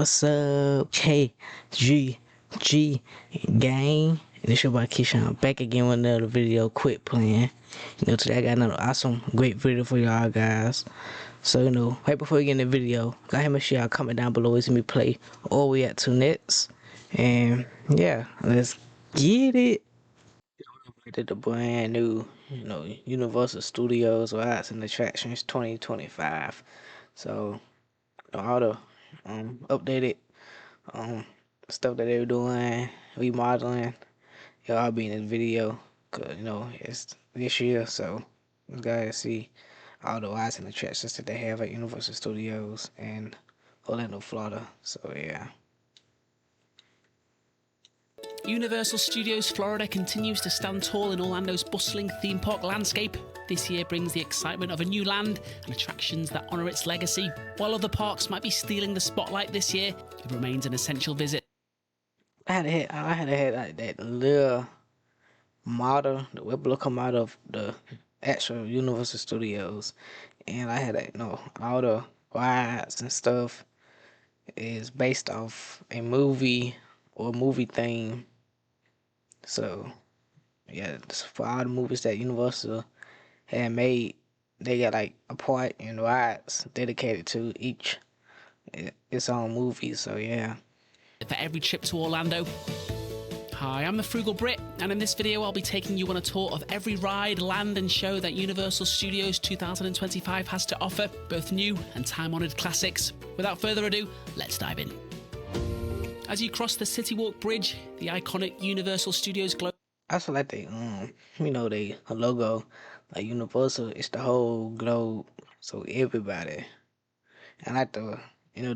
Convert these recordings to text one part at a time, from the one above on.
What's up, KGG Gang? It's your boy Keyshawn back again with another video. Quit playing. Today I got another awesome, great video for y'all guys. So, right before we get in the video, go ahead and make sure y'all comment down below and see me play all we at 2 nets. And yeah, let's get it. Did the brand new, Universal Studios Rides and Attractions 2025. So, all the updated stuff that they're doing, remodeling, it'll all be in this video. Cause it's this year, so you guys see all the rides and attractions that they have at Universal Studios in Orlando, Florida. So yeah. Universal Studios Florida continues to stand tall in Orlando's bustling theme park landscape. This year brings the excitement of a new land and attractions that honour its legacy. While other parks might be stealing the spotlight this year, it remains an essential visit. I had to have like that little model, the replica model of the actual Universal Studios, and I had all the rides and stuff is based off a movie or movie theme. So yeah, for all the movies that Universal had made, they got like a part in rides dedicated to each its own movie. So yeah. For every trip to Orlando. Hi, I'm the Frugal Brit, and in this video I'll be taking you on a tour of every ride, land and show that Universal Studios 2025 has to offer, both new and time-honoured classics. Without further ado, let's dive in. As you cross the City Walk Bridge, the iconic Universal Studios globe. I also like they they logo, like Universal. It's the whole globe, so everybody. I like the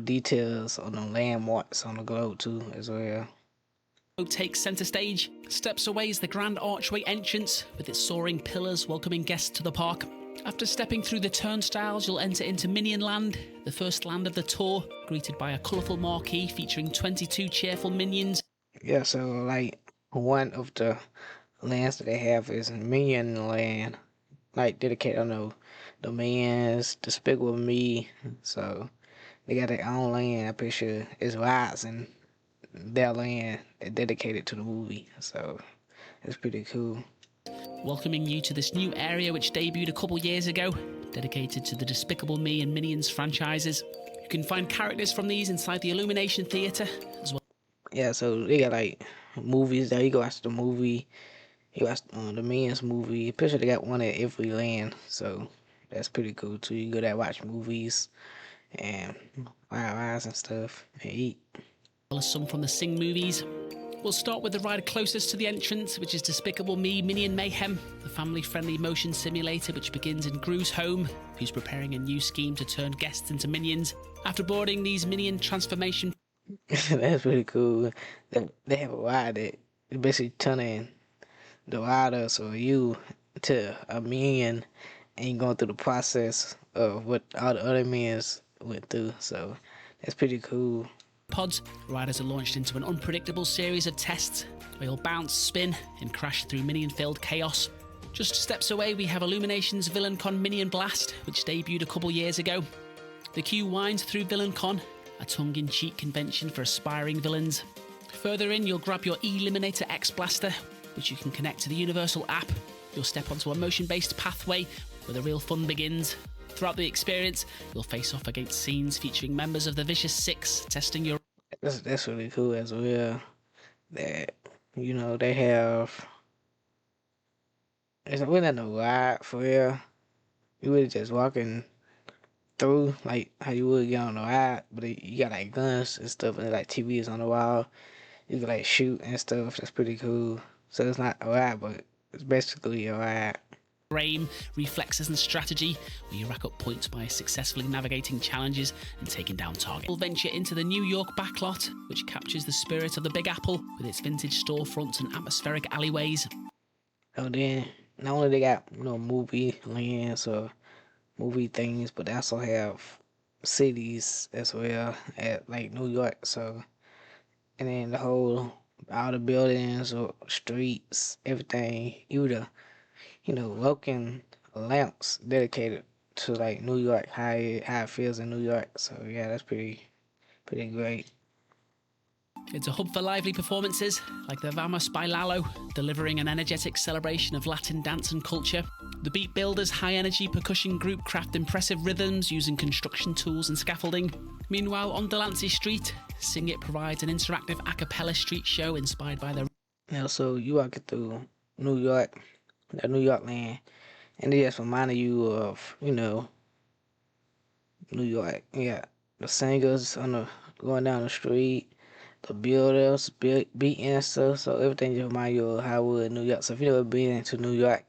details on the landmarks on the globe too as well. Takes centre stage. Steps away is the grand archway entrance with its soaring pillars welcoming guests to the park. After stepping through the turnstiles, you'll enter into Minion Land, the first land of the tour, greeted by a colourful marquee featuring 22 cheerful minions. Yeah, so like one of the lands that they have is Minion Land, like dedicated on the Minions, Despicable Me. So they got their own land. I'm pretty sure it's rides and their land dedicated to the movie. So it's pretty cool. Welcoming you to this new area which debuted a couple years ago, dedicated to the Despicable Me and Minions franchises. You can find characters from these inside the Illumination Theatre as well. Yeah, so they got like movies there. You go watch the movie. You watch the Minions movie. Pretty sure they got one at every land. So that's pretty cool too. You go there watch movies and rides and stuff and eat. Well as some from the Sing movies. We'll start with the ride closest to the entrance, which is Despicable Me Minion Mayhem, the family-friendly motion simulator which begins in Gru's home, who's preparing a new scheme to turn guests into minions. After boarding these minion transformation... That's pretty cool. They have a ride that basically turning the rider, so you to a minion, and you're going through the process of what all the other minions went through. So that's pretty cool. Pods, riders are launched into an unpredictable series of tests where you'll bounce, spin, and crash through minion-filled chaos. Just steps away, we have Illumination's VillainCon Minion Blast, which debuted a couple years ago. The queue winds through VillainCon, a tongue-in-cheek convention for aspiring villains. Further in, you'll grab your Eliminator X Blaster, which you can connect to the Universal app. You'll step onto a motion-based pathway where the real fun begins. Throughout the experience, you'll face off against scenes featuring members of the Vicious Six, testing your... That's really cool as well. That, they have... It's really not no ride for real. You really just walking through, like how you would get on the ride, but you got like guns and stuff, and like TVs on the wall. You can like shoot and stuff. That's pretty cool. So it's not a ride, but it's basically a ride. Aim, reflexes and strategy, where you rack up points by successfully navigating challenges and taking down targets. We'll venture into the New York backlot, which captures the spirit of the Big Apple with its vintage storefronts and atmospheric alleyways. Oh, then not only they got movie lands or movie things, but they also have cities as well at like New York. So, and then all the buildings or streets, everything, working lamps dedicated to like New York, how it feels in New York. So yeah, that's pretty great. It's a hub for lively performances, like the Vamos by Lalo, delivering an energetic celebration of Latin dance and culture. The Beat Builders high-energy percussion group craft impressive rhythms using construction tools and scaffolding. Meanwhile, on Delancey Street, Sing It provides an interactive a cappella street show inspired by the... Yeah, so you walking through New York, the New York land, and it just reminded you of, New York. Yeah, the singers going down the street, the builders beating and stuff. So everything just remind you of Hollywood, New York. So if you never been to New York,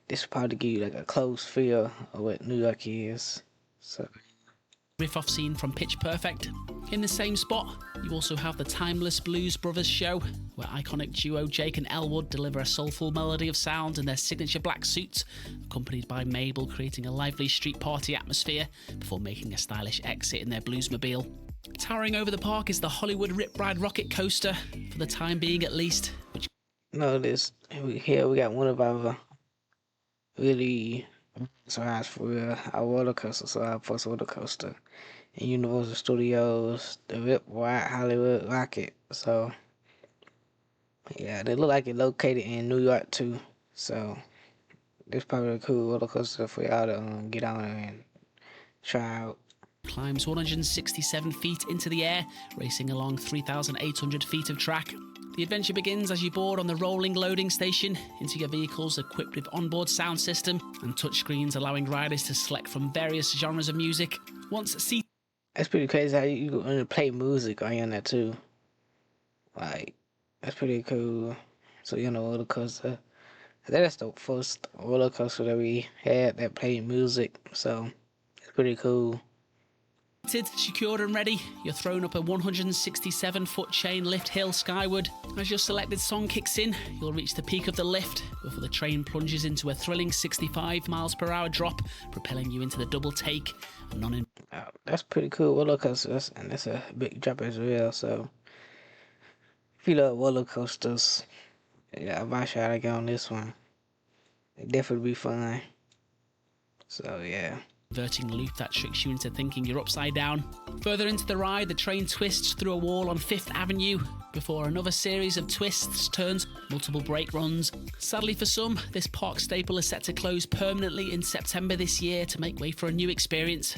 this will probably give you like a close feel of what New York is. So riff-off scene from Pitch Perfect. In the same spot, you also have the timeless Blues Brothers show, where iconic duo Jake and Elwood deliver a soulful melody of sound in their signature black suits, accompanied by Mabel creating a lively street party atmosphere before making a stylish exit in their Bluesmobile. Towering over the park is the Hollywood Rip Ride rocket coaster, for the time being at least, which... Here we got one of our really rides for real, our roller coaster, so our first roller coaster in Universal Studios, the Rip Ride Hollywood Rocket. So yeah, they look like it located in New York too. So this probably a cool roller coaster for y'all to get on and try out. Climbs 167 feet into the air, racing along 3,800 feet of track. The adventure begins as you board on the rolling loading station into your vehicles equipped with onboard sound system and touchscreens allowing riders to select from various genres of music. Once seated... That's pretty crazy how you can play music on there too. Like, that's pretty cool. So you're on a roller coaster. That's the first roller coaster that we had that played music. So it's pretty cool. Secured and ready, you're thrown up a 167-foot chain lift hill skyward. As your selected song kicks in, you'll reach the peak of the lift before the train plunges into a thrilling 65 miles per hour drop, propelling you into the double take. That's pretty cool roller coaster, and that's a big drop as well. So if you love roller coasters, yeah, I advise y'all to get on this one. It definitely be fun. So yeah. Inverting loop that tricks you into thinking you're upside down. Further into the ride, the train twists through a wall on 5th Avenue before another series of twists, turns, multiple brake runs. Sadly for some, this park staple is set to close permanently in September this year to make way for a new experience.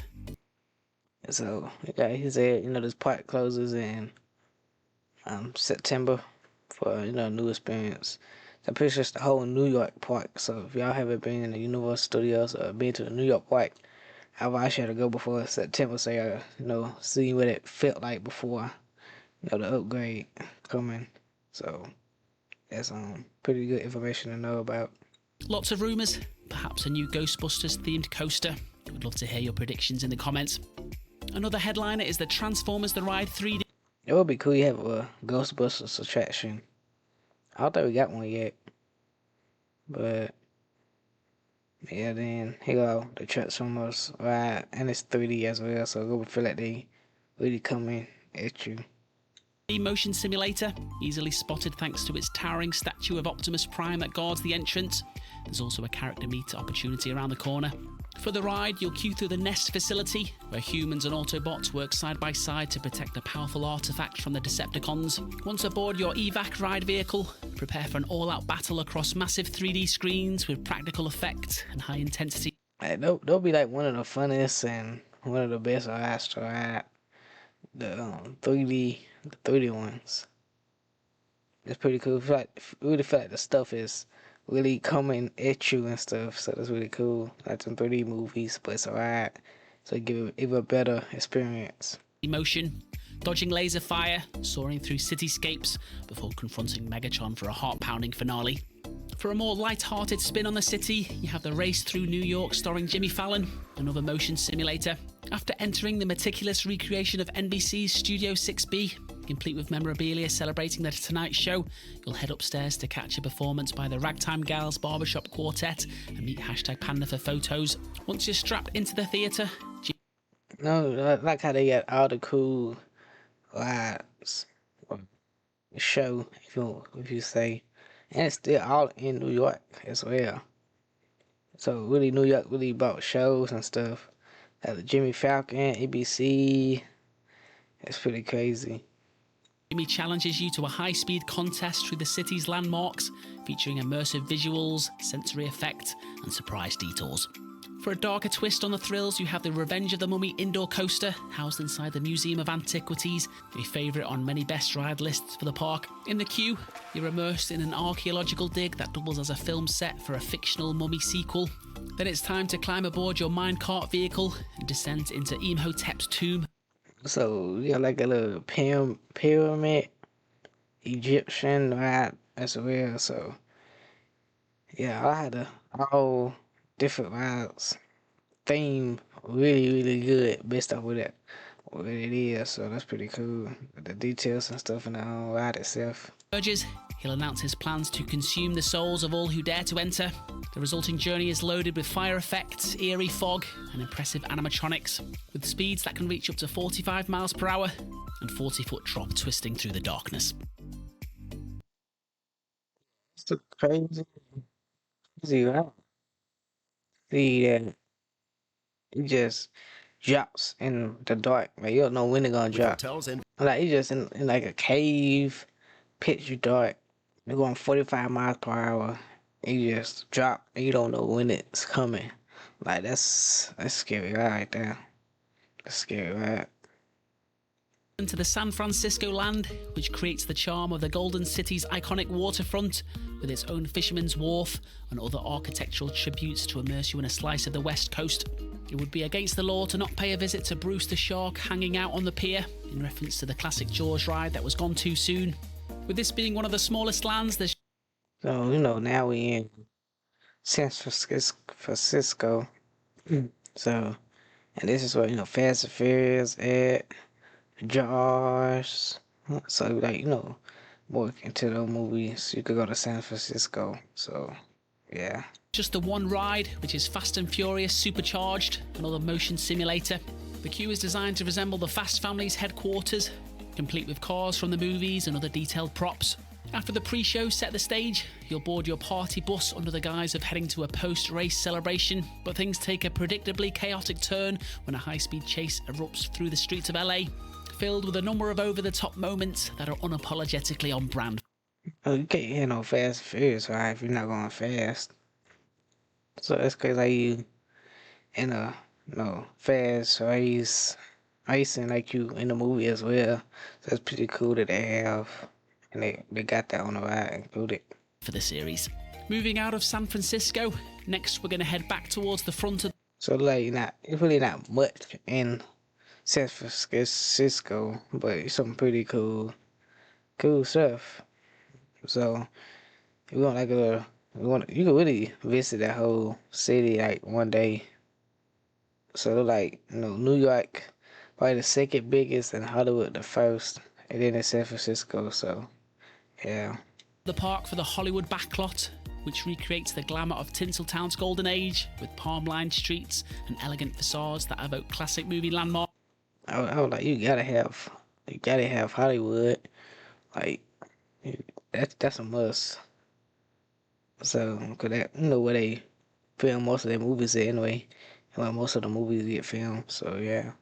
So yeah, he said, this park closes in September for a new experience. I'm pretty sure it's the whole New York park. So if y'all haven't been in the Universal Studios or been to the New York park, I advise you to go before September, so y'all, see what it felt like before, the upgrade coming. So that's pretty good information to know about. Lots of rumours, perhaps a new Ghostbusters themed coaster. We'd love to hear your predictions in the comments. Another headliner is the Transformers The Ride 3D. It would be cool to have a Ghostbusters attraction. I don't think we got one yet, but yeah, then here go the Transformers ride, and it's 3D as well, so it will feel like they really coming at you. Motion simulator, easily spotted thanks to its towering statue of Optimus Prime that guards the entrance. There's also a character meet opportunity around the corner. For the ride, you'll queue through the Nest facility, where humans and Autobots work side by side to protect a powerful artifact from the Decepticons. Once aboard your evac ride vehicle, prepare for an all-out battle across massive 3D screens with practical effects and high intensity. They'll be like one of the funnest and one of the best rides to ride. The 3D ones. It's pretty cool. Really feel like the stuff is really coming at you and stuff, so that's really cool. Like some 3D movies, but it's a ride, so it give it even a better experience. Emotion, dodging laser fire, soaring through cityscapes before confronting Megatron for a heart-pounding finale. For a more light-hearted spin on the city, you have the Race Through New York starring Jimmy Fallon, another motion simulator. After entering the meticulous recreation of NBC's Studio 6B, complete with memorabilia celebrating the Tonight Show, you'll head upstairs to catch a performance by the Ragtime Gals Barbershop Quartet and meet #Panda for photos. Once you're strapped into the theatre... No, like how they got all the cool rides, show, if you say, and it's still all in New York as well. So really, New York really bought shows and stuff. Like the Jimmy Falcon, ABC. It's pretty crazy. Jimmy challenges you to a high-speed contest through the city's landmarks, featuring immersive visuals, sensory effect, and surprise detours. For a darker twist on the thrills, you have the Revenge of the Mummy indoor coaster, housed inside the Museum of Antiquities, a favourite on many best ride lists for the park. In the queue, you're immersed in an archaeological dig that doubles as a film set for a fictional mummy sequel. Then it's time to climb aboard your minecart vehicle and descend into Imhotep's tomb. So you got like a little pyramid Egyptian ride as well. So yeah, I had a all different rides. Theme really good based off of that what it is. So that's pretty cool. The details and stuff in the ride itself. He'll announce his plans to consume the souls of all who dare to enter. The resulting journey is loaded with fire effects, eerie fog, and impressive animatronics, with speeds that can reach up to 45 miles per hour and 40-foot drop twisting through the darkness. It's a crazy ride. See that it just drops in the dark. Like you don't know when it's gonna drop. Like it's just in like a cave, pitch dark. You're going 45 miles per hour. You just drop and you don't know when it's coming. Like that's scary right there. That's scary right. To the San Francisco land, which creates the charm of the Golden City's iconic waterfront, with its own fisherman's wharf and other architectural tributes to immerse you in a slice of the West Coast. It would be against the law to not pay a visit to Bruce the Shark hanging out on the pier, in reference to the classic Jaws ride that was gone too soon. With this being one of the smallest lands, there's... So, now we in San Francisco. So, and this is where, Fast and Furious at, Jaws. So, like, more into those movies, you could go to San Francisco. So, yeah. Just the one ride, which is Fast and Furious Supercharged, another motion simulator. The queue is designed to resemble the Fast family's headquarters, complete with cars from the movies and other detailed props. After the pre-show set the stage, you'll board your party bus under the guise of heading to a post-race celebration, but things take a predictably chaotic turn when a high-speed chase erupts through the streets of LA, filled with a number of over-the-top moments that are unapologetically on brand. Oh, you can't hear no Fast and Furious ride if you're not going fast. So it's cause like you in a fast race racing like you in the movie as well. So it's pretty cool that they have, and they got that on the ride included for the series. Moving out of San Francisco, next we're gonna head back towards the front of... So like it's really not much in San Francisco, but it's some pretty cool stuff. So you want like you can really visit that whole city like one day. So like New York probably the second biggest, and Hollywood the first, and then it's San Francisco. So yeah. The park for the Hollywood backlot, which recreates the glamour of Tinseltown's golden age, with palm-lined streets and elegant facades that evoke classic movie landmarks. I was like, you gotta have Hollywood, like that's a must. So, cause that where they film most of their movies at anyway, and where most of the movies get filmed. So yeah.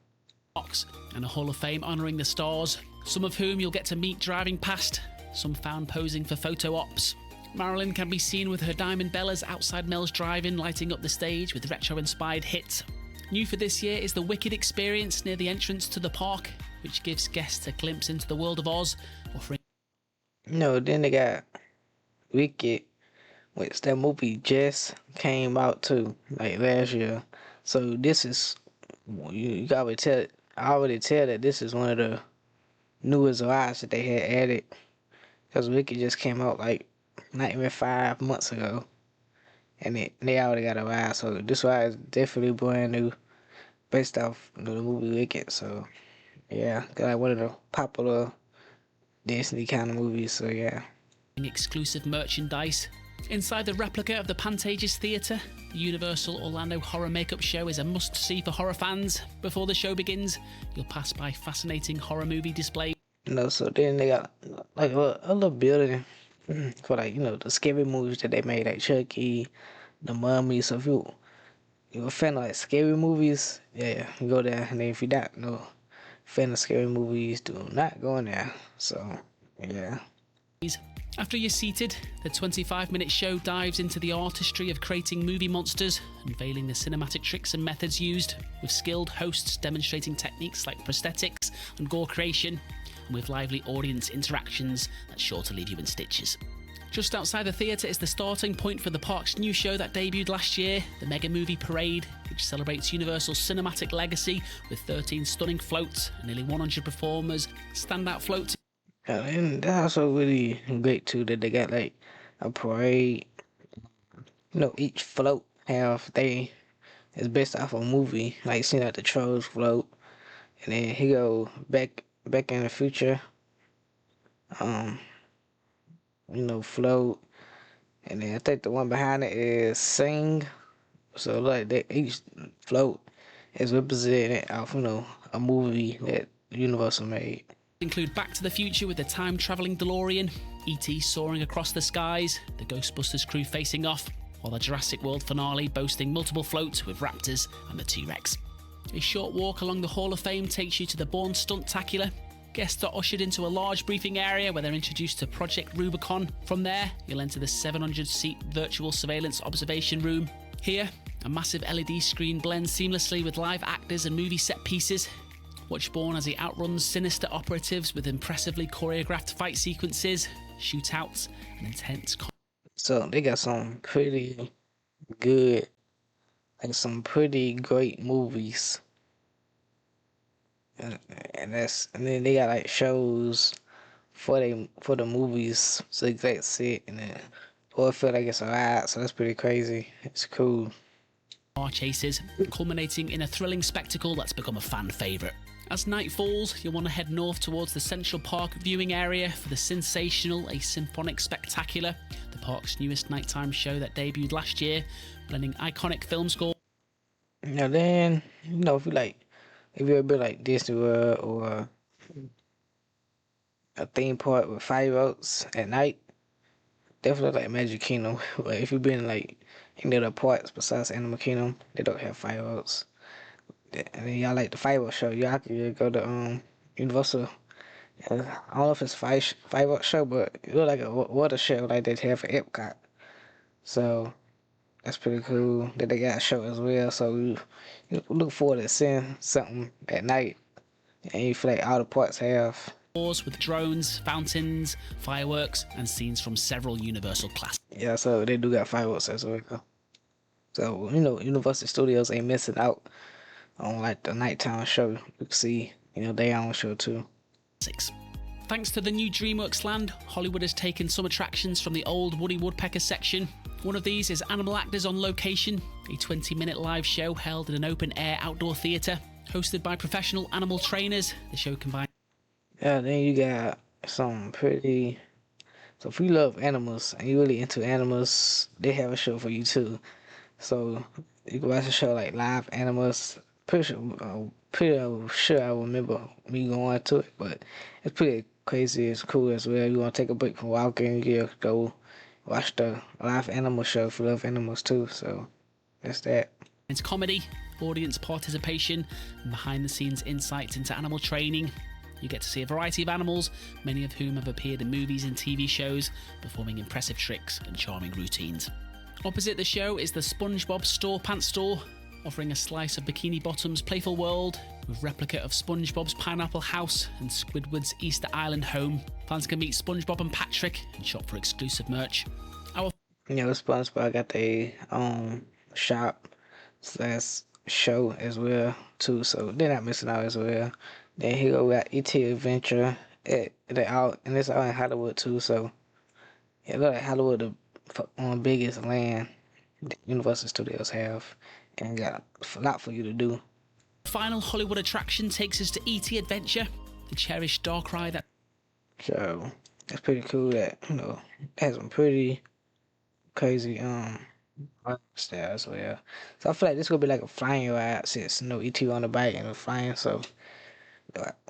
And a Hall of Fame honouring the stars, some of whom you'll get to meet driving past, some found posing for photo ops. Marilyn can be seen with her Diamond Bellas outside Mel's Drive-In, lighting up the stage with retro-inspired hits. New for this year is the Wicked experience near the entrance to the park, which gives guests a glimpse into the world of Oz, offering... Then they got Wicked, which that movie just came out too, like last year. So this is, you I already tell that this is one of the newest rides that they had added. Because Wicked just came out like not even 5 months ago. And they already got a ride, so this ride is definitely brand new, based off the movie Wicked. So yeah, got like one of the popular Disney kind of movies. So yeah. Exclusive merchandise. Inside the replica of the Pantages Theatre, the Universal Orlando Horror Makeup Show is a must-see for horror fans. Before the show begins, you'll pass by fascinating horror movie displays. So then they got like a little building for like the scary movies that they made, like Chucky, The Mummy. So if you're a fan of like scary movies, yeah, you go there. And then if you're not, fan of scary movies, do not go in there. So, yeah. After you're seated, the 25-minute show dives into the artistry of creating movie monsters, unveiling the cinematic tricks and methods used, with skilled hosts demonstrating techniques like prosthetics and gore creation, and with lively audience interactions that's sure to leave you in stitches. Just outside the theatre is the starting point for the park's new show that debuted last year, the Mega Movie Parade, which celebrates Universal's cinematic legacy with 13 stunning floats and nearly 100 performers, standout floats. And that's also really great too that they got like a parade. Each float is based off a movie. Like seeing like the Trolls float, and then he go back in the future. Float, and then I think the one behind it is Sing. So like each float is represented off a movie that Universal made. Include Back to the Future with the time-travelling DeLorean, E.T. soaring across the skies, the Ghostbusters crew facing off, while the Jurassic World finale boasting multiple floats with raptors and the T-Rex. A short walk along the Hall of Fame takes you to the Bourne Stunt-tacular. Guests are ushered into a large briefing area where they're introduced to Project Rubicon. From there, you'll enter the 700-seat virtual surveillance observation room. Here, a massive LED screen blends seamlessly with live actors and movie set pieces. Watch Bourne as he outruns sinister operatives with impressively choreographed fight sequences, shootouts, and intense. So they got some pretty good, like some pretty great movies, and then they got like shows for the movies, so you can see it, and then or feel like it's a ride. So that's pretty crazy. It's cool. Car chases, culminating in a thrilling spectacle that's become a fan favourite. As night falls, you'll want to head north towards the Central Park viewing area for the sensational A Symphonic Spectacular, the park's newest nighttime show that debuted last year, blending iconic film score. Now then, if you're a bit like Disney World or a theme park with fireworks at night, definitely like Magic Kingdom. But if you've been like any other parks besides Animal Kingdom, they don't have fireworks. And then y'all like the fireworks show, y'all can go to Universal. I don't know if it's a fireworks show, but it look like a water show like they have for Epcot. So that's pretty cool that they got a show as well. So you look forward to seeing something at night, and you feel like all the parks have. With drones, fountains, fireworks, and scenes from several Universal classics. Yeah, so they do got fireworks as well. So Universal Studios ain't missing out on like the nighttime show. You can see they own show too. Thanks to the new DreamWorks land, Hollywood has taken some attractions from the old Woody Woodpecker section. One of these is Animal Actors on Location, a 20-minute live show held in an open-air outdoor theatre. Hosted by professional animal trainers, the show combines... Yeah, then you got some pretty... So if you love animals and you really into animals, they have a show for you too. So you can watch a show like Live Animals. Pretty sure I remember me going to it, but it's pretty crazy. It's cool as well. You want to take a break from walking, you can go watch the Live Animal show if you love animals too. So that's that. It's comedy, audience participation, and behind-the-scenes insights into animal training. You get to see a variety of animals, many of whom have appeared in movies and TV shows, performing impressive tricks and charming routines. Opposite the show is the SpongeBob Store Pants Store, offering a slice of Bikini Bottom's playful world with replica of SpongeBob's Pineapple House and Squidward's Easter Island home. Fans can meet SpongeBob and Patrick and shop for exclusive merch. SpongeBob got their own shop / show as well too, so they're not missing out as well. Then he got E.T. Adventure. It's all in Hollywood too, so it look like Hollywood the biggest land that Universal Studios have, and got a lot for you to do. Final Hollywood attraction takes us to E.T. Adventure, the cherished dark ride that... So that's pretty cool that has some pretty crazy style as well. So I feel like this gonna be like a flying ride since E.T. on the bike and flying. So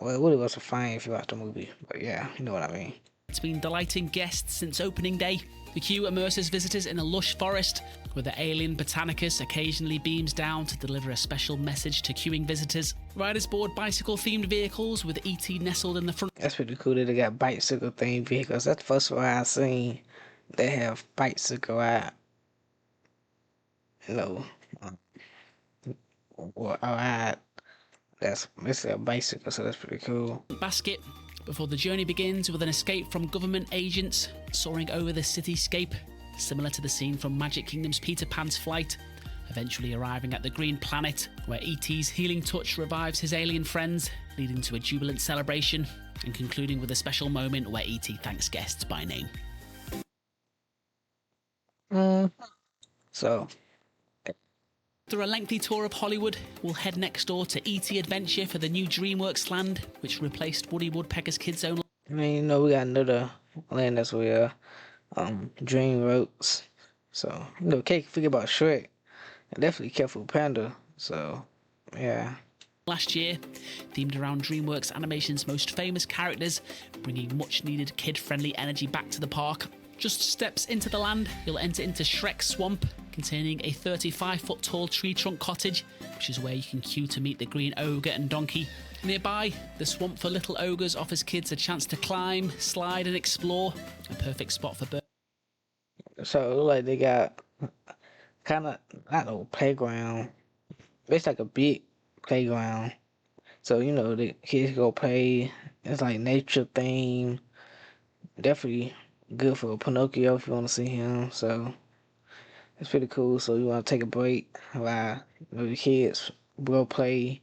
well, it really was a flying if you watch the movie, but yeah, you know what I mean. It's been delighting guests since opening day. The queue immerses visitors in a lush forest where the alien Botanicus occasionally beams down to deliver a special message to queuing visitors. Riders board bicycle-themed vehicles with E.T. nestled in the front. That's pretty cool that they got bicycle-themed vehicles. That's the first one I've seen they have bicycle out. You know, or out. That's basically a bicycle, so that's pretty cool. Basket before the journey begins with an escape from government agents soaring over the cityscape, similar to the scene from Magic Kingdom's Peter Pan's flight, eventually arriving at the green planet where E.T.'s healing touch revives his alien friends, leading to a jubilant celebration and concluding with a special moment where E.T. thanks guests by name. So after a lengthy tour of Hollywood, we'll head next door to E.T. Adventure for the new DreamWorks land, which replaced Woody Woodpecker's Kids Zone. I mean, you know, we got another land that's where DreamWorks. So, you know, can't forget about Shrek. And definitely Careful Panda. So, yeah. Last year, themed around DreamWorks Animation's most famous characters, bringing much-needed kid-friendly energy back to the park. Just steps into the land, you'll enter into Shrek's Swamp, containing a 35-foot tall tree trunk cottage, which is where you can queue to meet the green ogre and donkey. Nearby, the Swamp for Little Ogres offers kids a chance to climb, slide and explore, a perfect spot for birds. So, it look like they got kind of, not no playground. It's like a big playground. So, you know, the kids go play. It's like nature theme. Definitely good for Pinocchio if you want to see him. So, it's pretty cool. So, you want to take a break while the kids go play.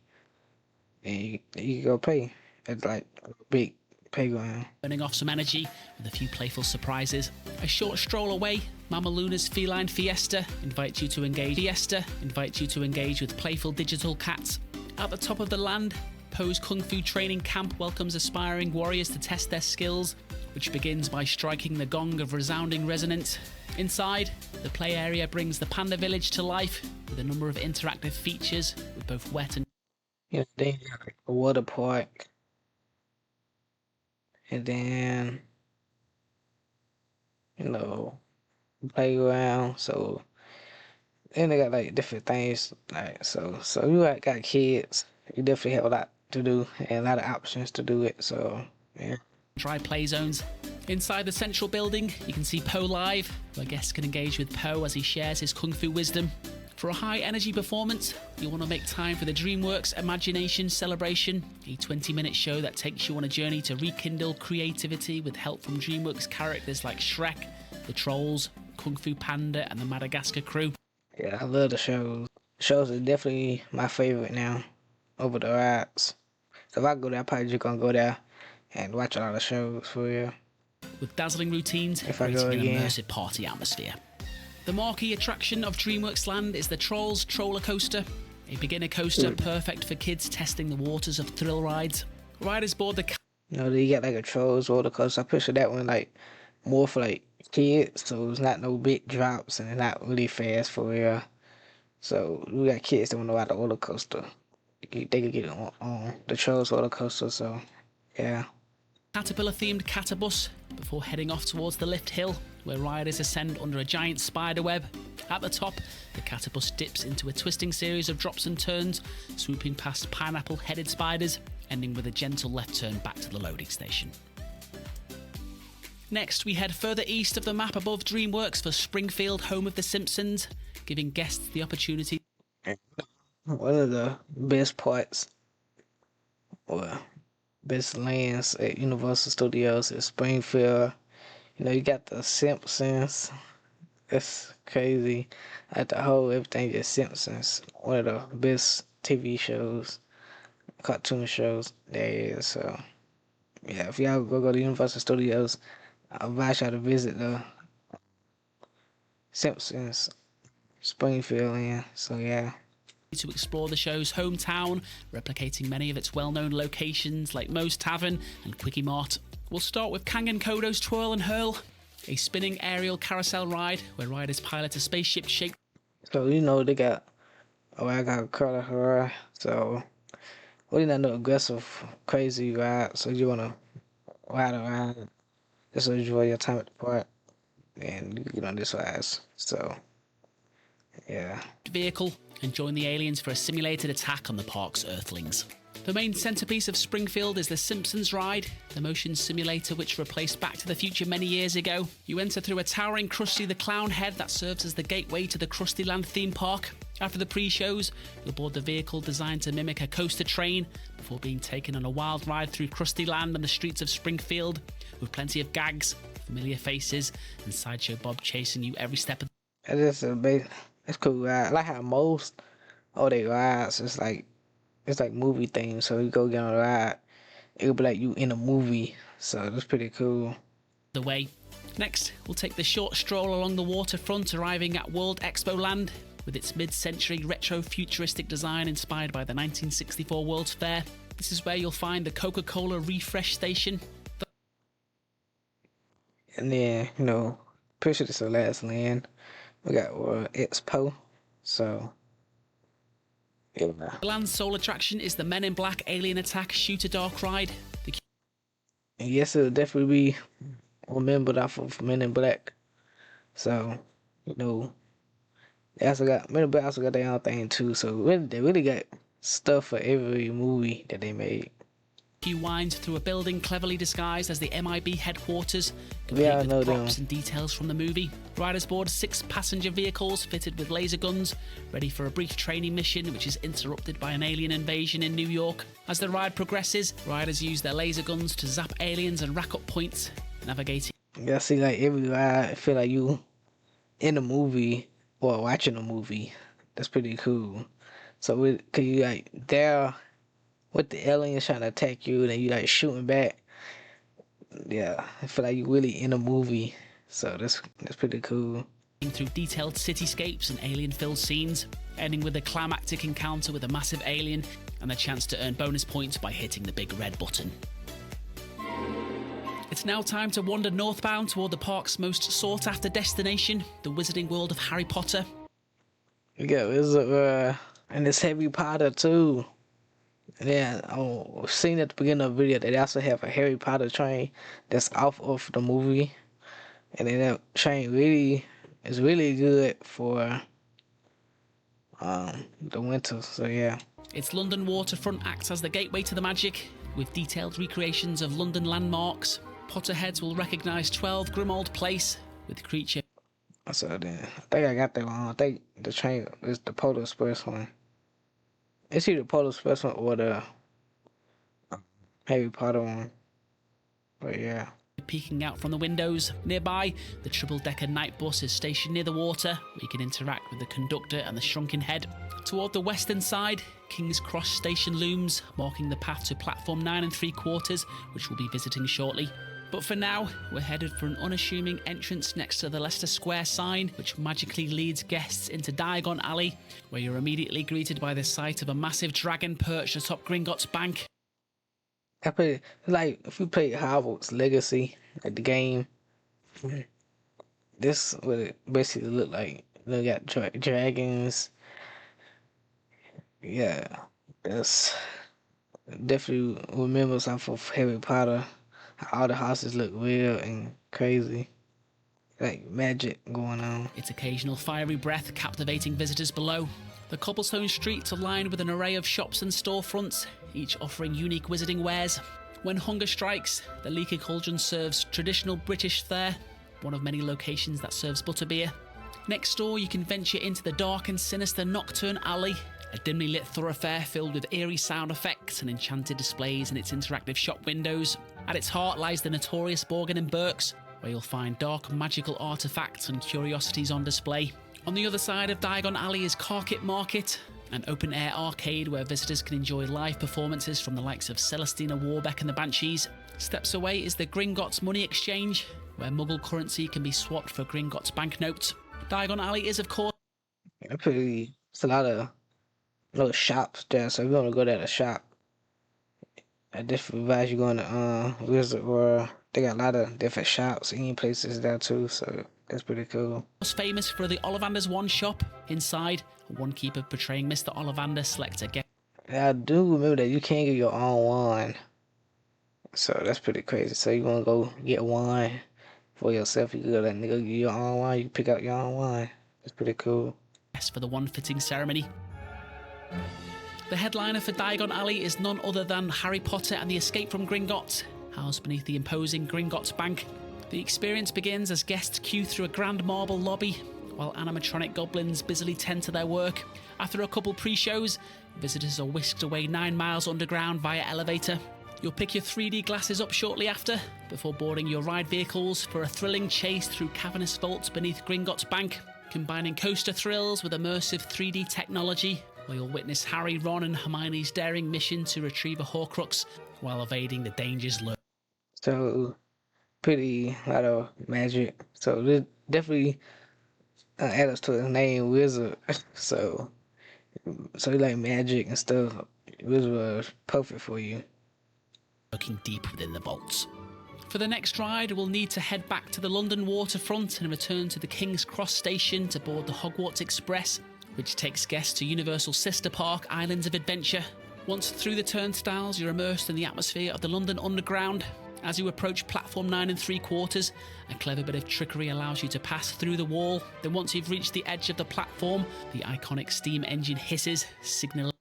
And you go play. It's like a big playground. Burning off some energy with a few playful surprises. A short stroll away, Mama Luna's Feline Fiesta invites you to engage with playful digital cats. At the top of the land, Poe's Kung Fu training camp welcomes aspiring warriors to test their skills, which begins by striking the gong of resounding resonance. Inside, the play area brings the Panda Village to life with a number of interactive features with both wet and... You know, then you got like a water park. And then, you know, playground. So then they got like different things. Like so you got kids. You definitely have a lot to do and a lot of options to do it. So yeah. Dry play zones. Inside the central building, you can see Poe Live, where guests can engage with Poe as he shares his kung fu wisdom. For a high-energy performance, you'll want to make time for the DreamWorks Imagination Celebration, a 20-minute show that takes you on a journey to rekindle creativity with help from DreamWorks characters like Shrek, the Trolls, Kung Fu Panda, and the Madagascar crew. Yeah, I love the shows. Shows are definitely my favorite now over the rides. So if I go there, I'm probably just gonna go there and watch a lot of shows for real. With dazzling routines, If I go creating an again. immersive party atmosphere. The marquee attraction of DreamWorks Land is the Trolls Troller Coaster, a beginner coaster perfect for kids testing the waters of thrill rides. Riders board the... You know, they got like a Trolls roller coaster. I picture that one like more for like kids, so it's not no big drops and it's not really fast for real. So we got kids that want to ride the roller coaster. They could get on the Trolls roller coaster. So yeah. Caterpillar-themed Catabus before heading off towards the lift hill, where riders ascend under a giant spider web. At the top, the Catabus dips into a twisting series of drops and turns, swooping past pineapple-headed spiders, ending with a gentle left turn back to the loading station. Next, we head further east of the map above DreamWorks for Springfield, home of The Simpsons, giving guests the opportunity... One of the best parts, or best lands at Universal Studios is Springfield. You know, you got The Simpsons. That's crazy. Like the whole everything is Simpsons. One of the best TV shows, cartoon shows there is. So yeah, if y'all go to Universal Studios, I advise y'all to visit the Simpsons Springfield land. So yeah. To explore the show's hometown, replicating many of its well-known locations like Moe's Tavern and Quickie Mart. We'll start with Kang and Kodo's Twirl and Hurl, a spinning aerial carousel ride where riders pilot a spaceship shaped... So you know they got, I got Curly Hurrah. So we not no aggressive, crazy ride. So you wanna ride around just enjoy your time at the park, and you get on this rise. So, yeah. Vehicle and join the aliens for a simulated attack on the park's Earthlings. The main centrepiece of Springfield is the Simpsons ride, the motion simulator which replaced Back to the Future many years ago. You enter through a towering Krusty the Clown head that serves as the gateway to the Krusty Land theme park. After the pre-shows, you'll board the vehicle designed to mimic a coaster train before being taken on a wild ride through Krusty Land and the streets of Springfield, with plenty of gags, familiar faces, and Sideshow Bob chasing you every step of That is a big. It's cool ride. I like how most of they rides it's like movie themed. So you go get on a ride, it'll be like you in a movie. So that's pretty cool. the way. Next, we'll take the short stroll along the waterfront, arriving at World Expo Land with its mid-century retro-futuristic design inspired by the 1964 World's Fair. This is where you'll find the Coca-Cola refresh station. And then, you know, pretty sure this is the last land. We got World Expo. So, yeah. The land's sole attraction is the Men in Black Alien Attack Shooter Dark ride. And yes, it'll definitely be remembered off of Men in Black. So, you know, they also got Men in Black also got their own thing too. So really, they really got stuff for every movie that they made. You wind through a building cleverly disguised as the MIB headquarters, complete Yeah, I with know props them. and details from the movie. Riders board 6 passenger vehicles fitted with laser guns, ready for a brief training mission which is interrupted by an alien invasion in New York. As the ride progresses, riders use their laser guns to zap aliens and rack up points, navigating. Yeah, see, like every ride, I feel like you in a movie or watching a movie. That's pretty cool. So, cause you like there with the aliens trying to attack you, and then you like shooting back. Yeah, I feel like you really in a movie. So that's pretty cool. Through detailed cityscapes and alien-filled scenes, ending with a climactic encounter with a massive alien and the chance to earn bonus points by hitting the big red button. It's now time to wander northbound toward the park's most sought-after destination, the Wizarding World of Harry Potter. We got and it's Harry Potter too. And then I've seen at the beginning of the video that they also have a Harry Potter train that's off of the movie. And then that train really is really good for the winter. So yeah. Its London waterfront acts as the gateway to the magic, with detailed recreations of London landmarks. Potterheads will recognise 12 Grimmauld Place, with creature. So then I think I got that one. I think the train is the Polar Express one. It's either the Polar Express one or the Harry Potter one. But yeah. Peeking out from the windows. Nearby, the triple-decker night bus is stationed near the water, where you can interact with the conductor and the shrunken head. Toward the western side, King's Cross Station looms, marking the path to platform 9 3/4, which we'll be visiting shortly. But for now, we're headed for an unassuming entrance next to the Leicester Square sign, which magically leads guests into Diagon Alley, where you're immediately greeted by the sight of a massive dragon perched atop Gringotts Bank. I play like if you play Hogwarts Legacy, like the game. This what it basically look like. They got dragons. Yeah, that's definitely remembers off of Harry Potter. How all the houses look real and crazy, like magic going on. Its occasional fiery breath captivating visitors below. The cobblestone streets are lined with an array of shops and storefronts, each offering unique wizarding wares. When hunger strikes, the Leaky Cauldron serves traditional British fare, one of many locations that serves butterbeer. Next door, you can venture into the dark and sinister Nocturne Alley, a dimly lit thoroughfare filled with eerie sound effects and enchanted displays in its interactive shop windows. At its heart lies the notorious Borgin and Burke's, where you'll find dark magical artifacts and curiosities on display. On the other side of Diagon Alley is Carkit Market, an open-air arcade where visitors can enjoy live performances from the likes of Celestina Warbeck and the Banshees. Steps away is the Gringotts Money Exchange, where Muggle currency can be swapped for Gringotts banknotes. Diagon Alley is, of course, It's a lot of little shops there, so if you want to go there to shop, I definitely advise you going to Wizard World. They got a lot of different shops, eating places there too, so that's pretty cool. famous for the Ollivanders One shop. Inside, a one-keeper portraying Mr. Ollivander selects a guest. I do remember that you can get your own wand. So that's pretty crazy. So you wanna go get wine for yourself? You can go that nigga get your own wine. You can pick out your own wine. That's pretty cool. For the one-fitting ceremony. The headliner for Diagon Alley is none other than Harry Potter and the Escape from Gringotts, housed beneath the imposing Gringotts Bank. The experience begins as guests queue through a grand marble lobby, while animatronic goblins busily tend to their work. After a couple pre-shows, visitors are whisked away 9 miles underground via elevator. You'll pick your 3D glasses up shortly after, before boarding your ride vehicles for a thrilling chase through cavernous vaults beneath Gringotts Bank, combining coaster thrills with immersive 3D technology, where you'll witness Harry, Ron and Hermione's daring mission to retrieve a Horcrux while evading the dangers lurking. So pretty lot of magic. So this definitely add us to his name, Wizard. so he like magic and stuff. Wizard was perfect for you. Looking deep within the vaults. For the next ride, we'll need to head back to the London waterfront and return to the King's Cross station to board the Hogwarts Express, which takes guests to Universal Sister Park Islands of Adventure. Once through the turnstiles, you're immersed in the atmosphere of the London Underground. As you approach platform 9 3/4, a clever bit of trickery allows you to pass through the wall. Then once you've reached the edge of the platform, the iconic steam engine hisses, signaling...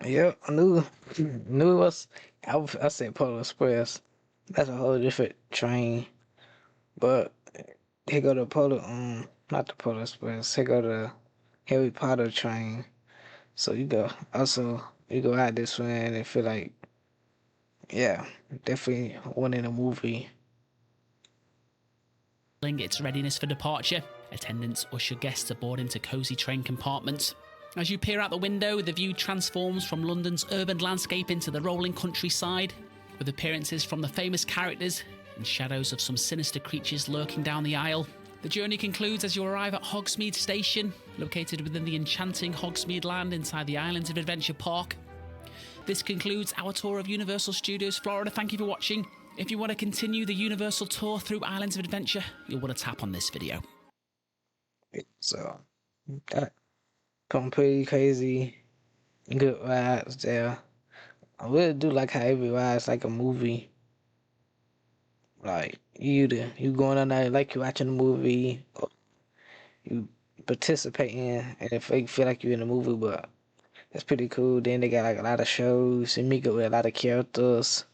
Yep, I knew it was. I said Polar Express. That's a whole different train. But here go the not the Polar Express. Here go the Harry Potter train. So you go out this one and feel like, yeah, definitely one in a movie. Its readiness for departure. Attendants usher guests aboard into cosy train compartments. As you peer out the window, the view transforms from London's urban landscape into the rolling countryside, with appearances from the famous characters and shadows of some sinister creatures lurking down the aisle. The journey concludes as you arrive at Hogsmeade Station, located within the enchanting Hogsmeade land inside the Islands of Adventure Park. This concludes our tour of Universal Studios Florida. Thank you for watching. If you want to continue the Universal tour through Islands of Adventure, you'll want to tap on this video. So that come pretty crazy, good rides there. I really do like how every ride's like a movie. Like you going on there like you watching a movie, or you participating, and if you feel like you're in a movie, but it's pretty cool. Then they got like a lot of shows and meet up with a lot of characters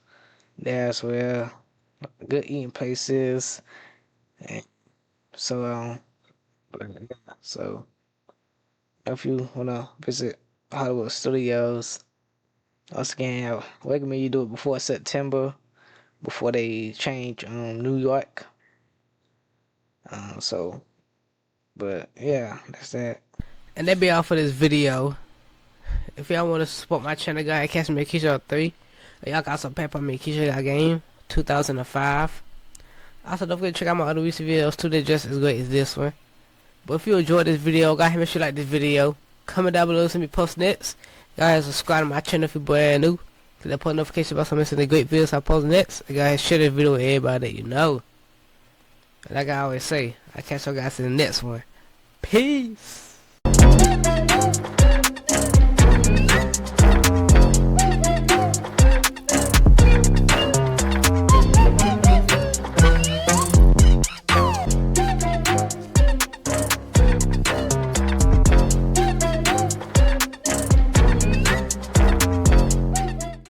there as well. Good eating places, and so so if you wanna visit Hollywood Studios, once again, I recommend you do it before September, before they change New York. But yeah, that's that. And that be all for this video. If y'all want to support my channel, go ahead, catch me at KGG 3. Y'all got some pep on me, KGG GANG 2005. Also, don't forget to check out my other recent videos too. They're just as great as this one. But if you enjoyed this video, go ahead and make sure you like this video. Comment down below, send me post next. Guys, subscribe to my channel if you're brand new. Click that post notification about some missing the great videos I post next. And guys, share this video with everybody that you know. And like I always say, I catch you guys in the next one. Peace.